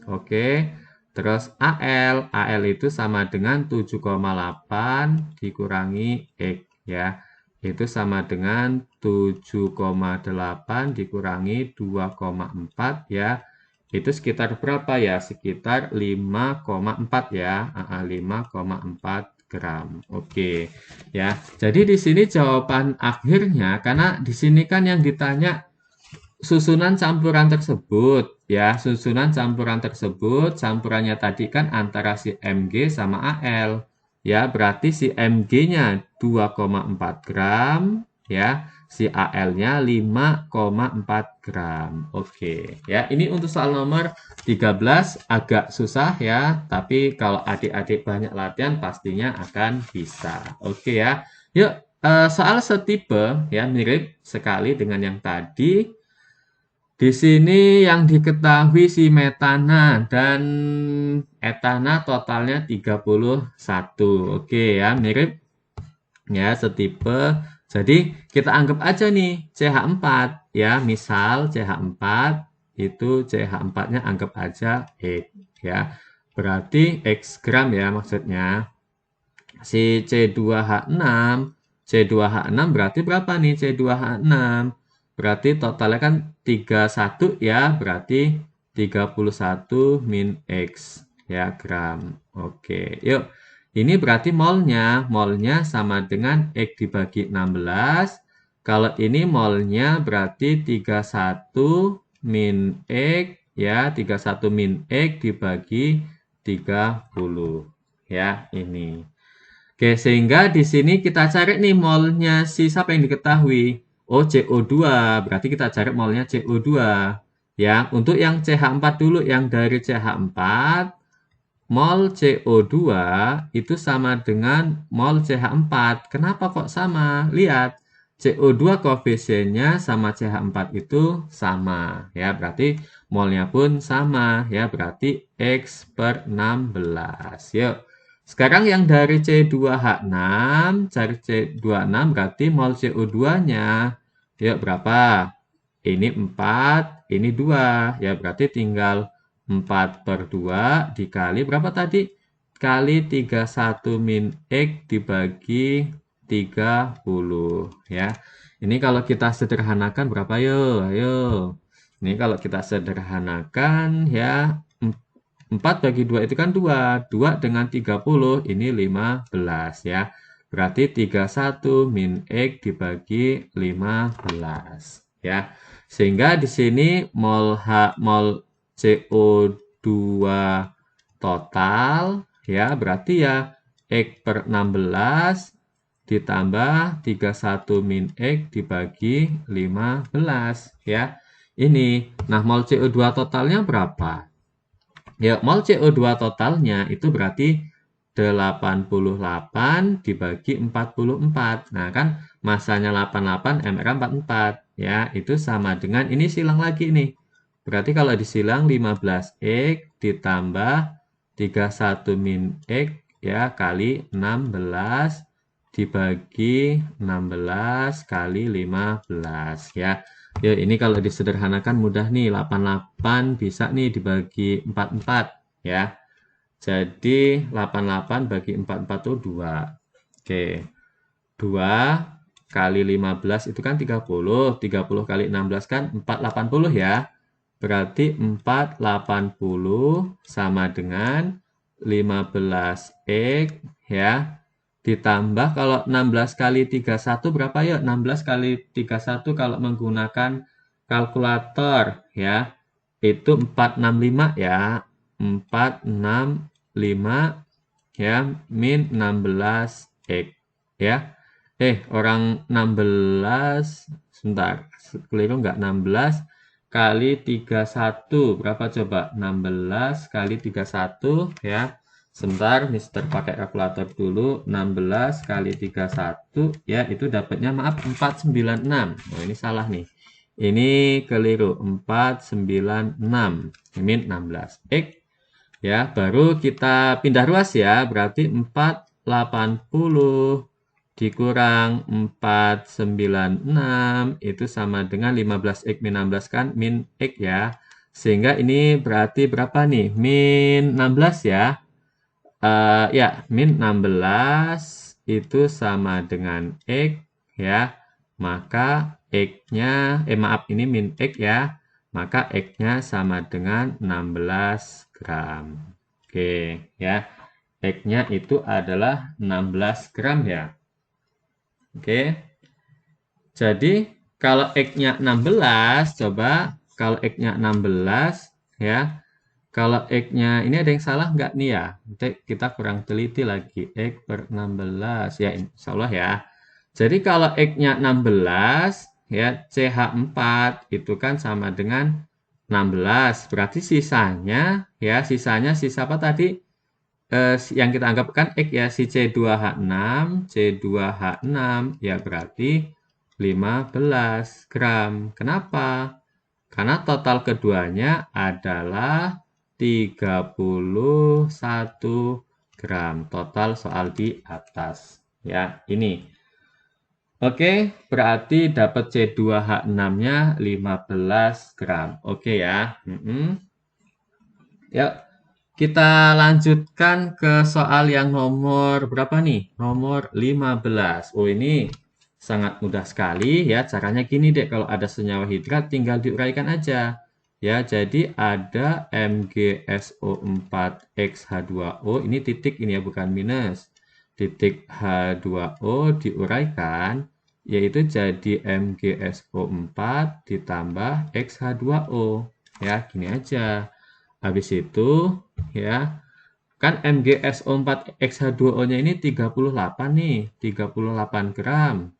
Oke. Terus AL itu sama dengan 7,8 dikurangi X ya. Itu sama dengan 7,8 dikurangi 2,4 ya. Itu sekitar berapa ya? Sekitar 5,4 ya. 5,4 gram. Oke. Ya. Jadi di sini jawaban akhirnya karena di sini kan yang ditanya susunan campuran tersebut ya, susunan campuran tersebut campurannya tadi kan antara si Mg sama Al. Ya, berarti si Mg-nya 2,4 gram ya, si Al-nya 5,4 gram. Oke, ya ini untuk soal nomor 13 agak susah ya, tapi kalau adik-adik banyak latihan pastinya akan bisa. Oke ya. Yuk, soal setipe ya mirip sekali dengan yang tadi. Di sini yang diketahui si metana dan etana totalnya 31. Oke ya, mirip ya setipe. Jadi kita anggap aja nih CH4 ya. Misal CH4 itu CH4-nya anggap aja X ya. Berarti X gram ya maksudnya. Si C2H6 berarti berapa nih C2H6? Berarti totalnya kan 31 ya, berarti 31 min X ya gram. Oke, yuk. Ini berarti molnya sama dengan X dibagi 16. Kalau ini molnya berarti 31 min X ya, 31 min X dibagi 30 ya, ini. Oke, sehingga di sini kita cari nih molnya si siapa yang diketahui. Oh, CO2. Berarti kita cari molnya CO2. Ya, untuk yang CH4 dulu, yang dari CH4, mol CO2 itu sama dengan mol CH4. Kenapa kok sama? Lihat, CO2 koefisiennya sama CH4 itu sama. Ya, berarti molnya pun sama. Ya, berarti X per 16. Yuk. Sekarang yang dari C2H6, cari C26 berarti mol CO2-nya. Yuk, berapa? Ini 4, ini 2. Ya, berarti tinggal 4 per 2 dikali berapa tadi? Kali 31 min X dibagi 30. Ya, ini kalau kita sederhanakan berapa yuk? Ayo. Ini kalau kita sederhanakan ya 4 bagi 2 itu kan 2. 2 dengan 30 ini 15 ya. Berarti 31 min X dibagi 15 ya. Sehingga di sini mol CO2 total ya berarti ya X per 16 ditambah 31 min X dibagi 15 ya. Ini. Nah, mol CO2 totalnya berapa? Ya, mol CO2 totalnya itu berarti 88 dibagi 44. Nah, kan masanya 88, MR 44. Ya, itu sama dengan, ini silang lagi nih. Berarti kalau disilang 15X ditambah 31 min X ya kali 16 dibagi 16 kali 15 ya. Ya, ini kalau disederhanakan mudah nih, 88 bisa nih dibagi 44 ya. Jadi 88 bagi 44 itu 2. Oke. 2 kali 15 itu kan 30. 30 kali 16 kan 480 ya. Berarti 480 sama dengan 15X ya. Ditambah kalau 16 kali 31 berapa ya? 16 kali 31 kalau menggunakan kalkulator ya. Itu 465 ya. 465 ya min 16X ya. Orang 16 sebentar. Keliru enggak? 16 kali 31 berapa coba? 16 kali 31 ya. Sebentar, Mister pakai kalkulator dulu. 16 kali 31 ya, itu dapatnya maaf 496. Oh, ini salah nih. Ini keliru. 496 min 16 X ya, baru kita pindah ruas ya. Berarti 480 dikurang 496 itu sama dengan 15x min 16 kan min x ya. Sehingga ini berarti berapa nih? Min 16 ya. Ya, min 16 itu sama dengan x ya. Maka x-nya, maaf ini min x ya. Maka x-nya sama dengan 16 gram. Oke, ya. X-nya itu adalah 16 gram ya. Oke. Jadi, kalau X-nya 16, coba kalau X-nya 16, ya. Kalau X-nya, ini ada yang salah nggak nih ya? Nanti kita kurang teliti lagi. X per 16, ya insya Allah ya. Jadi, kalau X-nya 16, ya, CH4 itu kan sama dengan 16. Berarti sisanya, ya, sisanya sisa apa tadi? Yang kita anggap kan X ya, si C2H6, C2H6, ya berarti 15 gram. Kenapa? Karena total keduanya adalah 31 gram. Total soal di atas. Ya, ini. Oke, berarti dapat C2H6-nya 15 gram. Oke ya. Ya, kita lanjutkan ke soal yang nomor berapa nih? Nomor 15. Oh, ini sangat mudah sekali ya. Caranya gini deh, kalau ada senyawa hidrat tinggal diuraikan aja. Ya, jadi ada MgSO4xH2O, ini titik ini ya, bukan minus. Titik H2O diuraikan, yaitu jadi MgSO4 ditambah XH2O. Ya, gini aja. Habis itu, ya, kan MgSO4xH2O-nya ini 38 nih, 38 gram.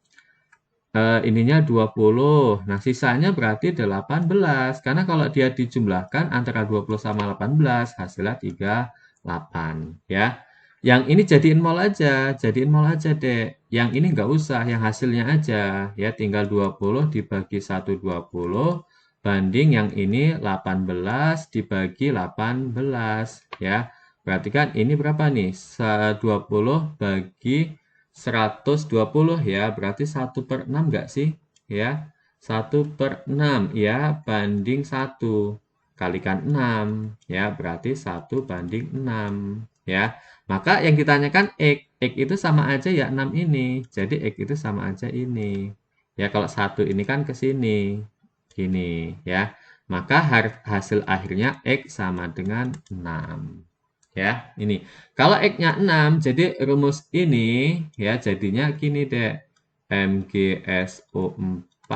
Ininya 20. Nah, sisanya berarti 18. Karena kalau dia dijumlahkan antara 20 sama 18, hasilnya 38. Ya. Yang ini jadiin mol aja. Jadiin mol aja, Dek. Yang ini nggak usah, yang hasilnya aja. Ya, tinggal 20 dibagi 120. Banding yang ini 18 dibagi 18. Ya. Berarti kan ini berapa nih? 20 bagi 120 ya, berarti 1/6 enggak sih? Ya, 1/6 ya, banding 1. Kalikan 6 ya, berarti 1/6 ya. Maka yang ditanyakan X itu sama aja ya 6 ini. Jadi X itu sama aja ini. Ya, kalau 1 ini kan ke sini. Gini ya. Maka hasil akhirnya X sama dengan 6. Ya, ini. Kalau X-nya 6, jadi rumus ini ya jadinya gini deh. MgSO4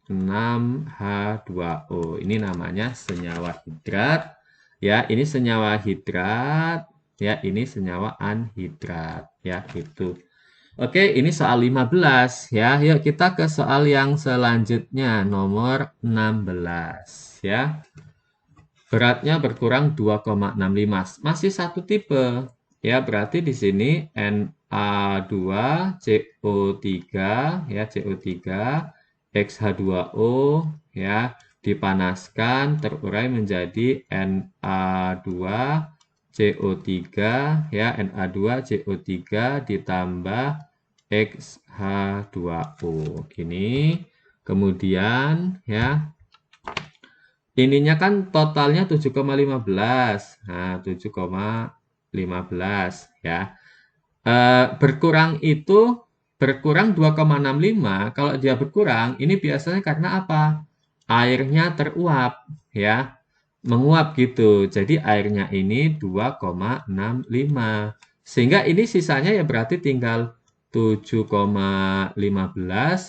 6H2O. Ini namanya senyawa hidrat. Ya, ini senyawa hidrat. Ya, ini senyawa anhidrat. Ya, gitu. Oke, ini soal 15 ya. Yuk kita ke soal yang selanjutnya, nomor 16 ya. Beratnya berkurang 2,65. Masih satu tipe. Ya, berarti di sini Na2CO3 ya, CO3 XH2O ya, dipanaskan terurai menjadi Na2CO3 ya, Na2CO3 ditambah XH2O. Gini. Kemudian ya, ininya kan totalnya 7,15. Nah, 7,15 ya. Berkurang itu berkurang 2,65. Kalau dia berkurang, ini biasanya karena apa? Airnya teruap ya. Menguap gitu. Jadi airnya ini 2,65. Sehingga ini sisanya ya berarti tinggal 7,15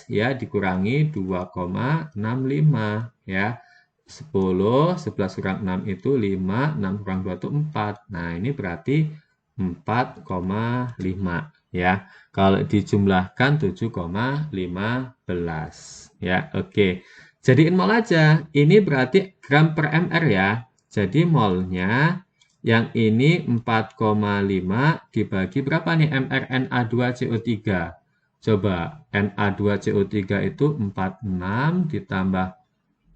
ya dikurangi 2,65 ya. 10, 11 kurang 6 itu 5, 6 kurang 2 itu 4. Nah, ini berarti 4,5 ya. Kalau dijumlahkan 7,15 ya. Oke. Jadiin mol aja. Ini berarti gram per mr ya. Jadi molnya yang ini 4,5 dibagi berapa nih mr Na2CO3? Coba Na2CO3 itu 46 ditambah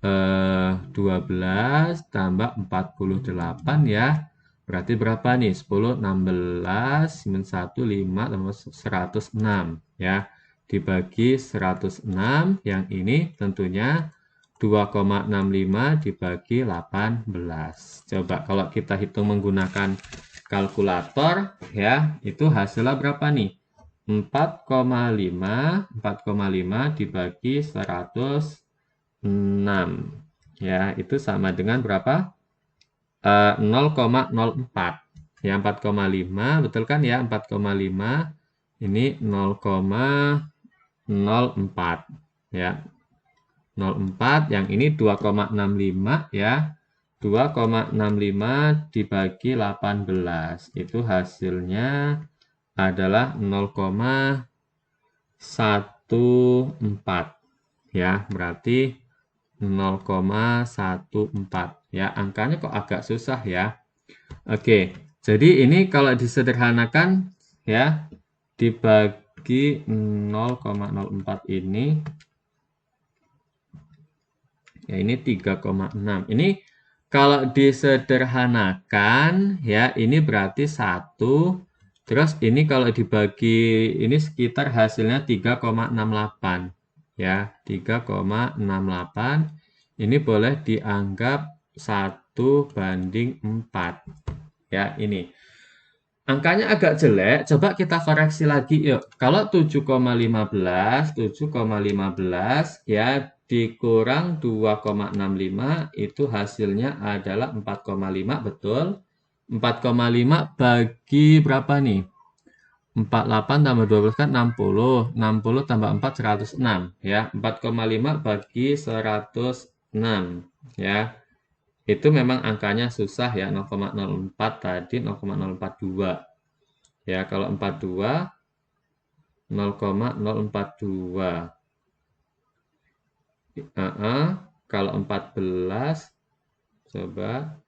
12 tambah 48 ya. Berarti berapa nih? 10, 16, 1, 5, tambah 106. Ya, dibagi 106. Yang ini tentunya 2,65 dibagi 18. Coba kalau kita hitung menggunakan kalkulator, ya, itu hasilnya berapa nih? 4,5 dibagi 106. Ya, itu sama dengan berapa? 0,04. Ya, 4,5, betul kan ya? 4,5 ini 0,04 ya. 0,4 yang ini 2,65 ya. 2,65 dibagi 18 itu hasilnya adalah 0,14 ya, berarti 0,14 ya. Angkanya kok agak susah ya. Oke, jadi ini kalau disederhanakan ya, dibagi 0,04 ini ya, ini 3,6. Ini kalau disederhanakan ya, ini berarti 1. Terus ini kalau dibagi ini sekitar hasilnya 3,68 ya, 3,68. Ini boleh dianggap 1/4 ya. Ini angkanya agak jelek, coba kita koreksi lagi yuk. Kalau 7,15 ya dikurang 2,65 itu hasilnya adalah 4,5, betul. 4,5 bagi berapa nih? 48 tambah 12 kan 60. 60 tambah 4, 106 ya. 4,5 bagi 106 ya. Itu memang angkanya susah ya, 0,04 tadi 0,042. Ya, kalau 42 0,042. Kalau 14 coba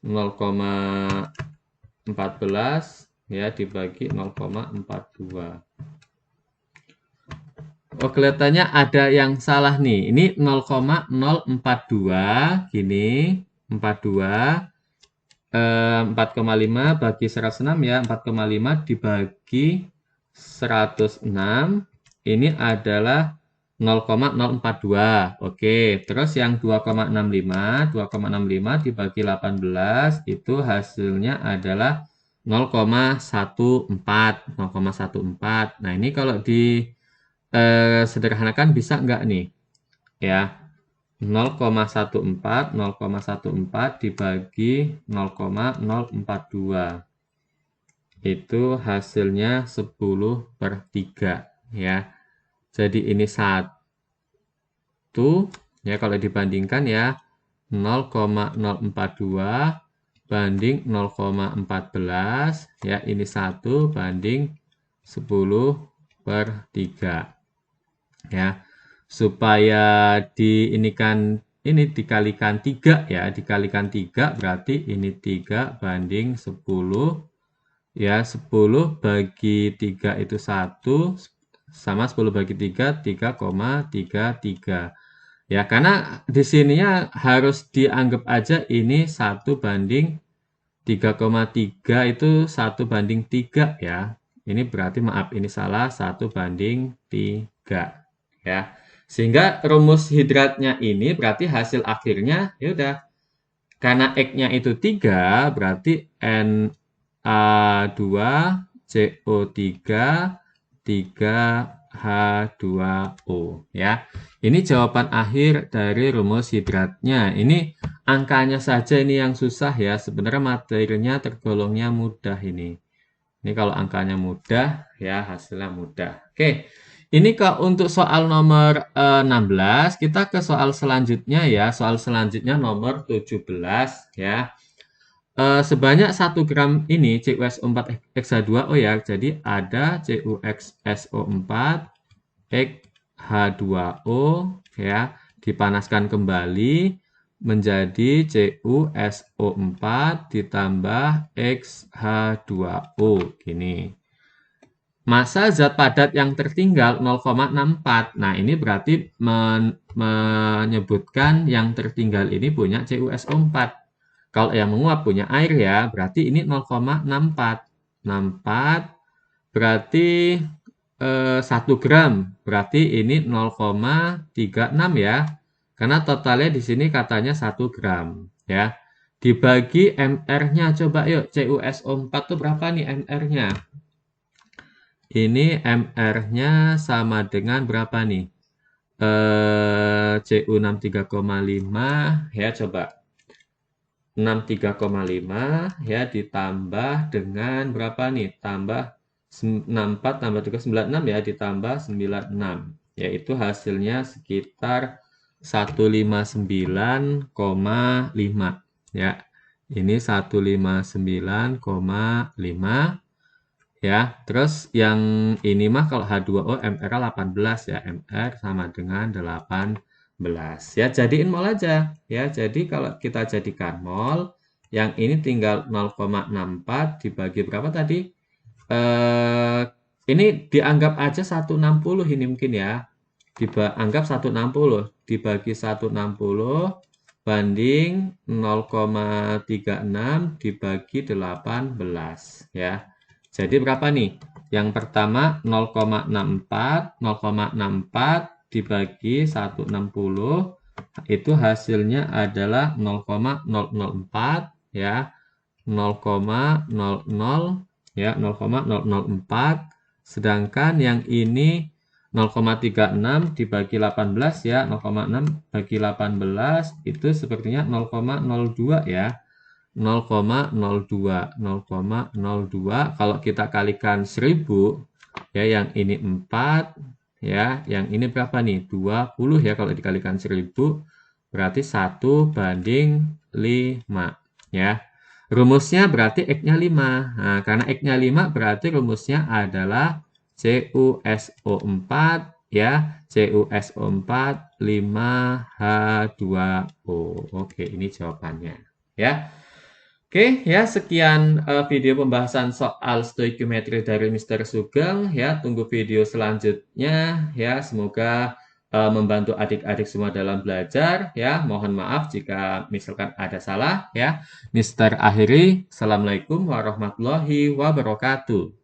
0,14 ya dibagi 0,42. Oh, kelihatannya ada yang salah nih. Ini 0,042 gini, 42 4,5 bagi 106 ya, 4,5 dibagi 106 ini adalah 0,042. Oke, terus yang 2,65 dibagi 18 itu hasilnya adalah 0,14. Nah, ini kalau sederhanakan bisa enggak nih? Ya. 0,14 dibagi 0,042 itu hasilnya 10/3 ya. Jadi ini 1 ya, kalau dibandingkan ya 0,042 banding 0,14 ya, ini 1 banding 10/3 ya. Supaya ini dikalikan 3 ya, dikalikan 3 berarti ini 3 banding 10 ya, 10 bagi 3 itu 1 sama 10 bagi 3 3,33 ya, karena di sininya harus dianggap aja ini 1 banding 3,3 itu 1 banding 3 ya. Ini berarti maaf, ini salah, 1 banding 3 ya. Sehingga rumus hidratnya ini berarti hasil akhirnya ya udah, karena X-nya itu 3 berarti Na2CO3 3H2O ya. Ini jawaban akhir dari rumus hidratnya. Ini angkanya saja ini yang susah ya. Sebenarnya materinya tergolongnya mudah ini. Ini kalau angkanya mudah ya hasilnya mudah. Oke. Ini untuk soal nomor 16, kita ke soal selanjutnya ya. Soal selanjutnya nomor 17 ya. Sebanyak 1 gram ini CuSO4 X2O ya. Jadi ada CuXSO4 X-H2O ya, dipanaskan kembali menjadi CuSO4 ditambah X-H2O gini. Massa zat padat yang tertinggal 0,64. Nah, ini berarti menyebutkan yang tertinggal ini punya CuSO4. Kalau yang menguap punya air ya, berarti ini 0,64. 64 berarti 1 gram. Berarti ini 0,36 ya. Karena totalnya di sini katanya 1 gram ya. Dibagi MR-nya coba yuk, CuSO4 itu berapa nih MR-nya? Ini MR-nya sama dengan berapa nih? Cu63,5 ya, coba. 63,5 ya ditambah dengan berapa nih? Tambah 64 tambah 3 96 ya, ditambah 96. Yaitu hasilnya sekitar 159,5 ya. Ini 159,5 ya. Terus yang ini mah kalau H2O MR 18 ya. MR sama dengan 18 ya. Jadiin mol aja ya. Jadi kalau kita jadikan mol, yang ini tinggal 0,64 dibagi berapa tadi? Ini dianggap aja 160 ini mungkin ya. Anggap 160 dibagi 160 banding 0,36 dibagi 18 ya. Jadi berapa nih? Yang pertama 0,64 dibagi 160 itu hasilnya adalah 0,004 ya. 0,00 ya, 0,004. Sedangkan yang ini 0,36 dibagi 18 ya, 0,6 bagi 18 itu sepertinya 0,02 ya. 0,02 kalau kita kalikan 1000 ya, yang ini 4 ya, yang ini berapa nih? 20 ya, kalau dikalikan 1000 berarti 1 banding 5 ya. Rumusnya berarti X-nya 5. Nah, karena X-nya 5 berarti rumusnya adalah CuSO4 ya, CuSO4 5H2O. Oke, ini jawabannya ya. Oke ya, sekian video pembahasan soal stoikiometri dari Mr. Sugeng ya. Tunggu video selanjutnya ya. Semoga membantu adik-adik semua dalam belajar ya. Mohon maaf jika misalkan ada salah ya. Mr. akhiri, Assalamualaikum warahmatullahi wabarakatuh.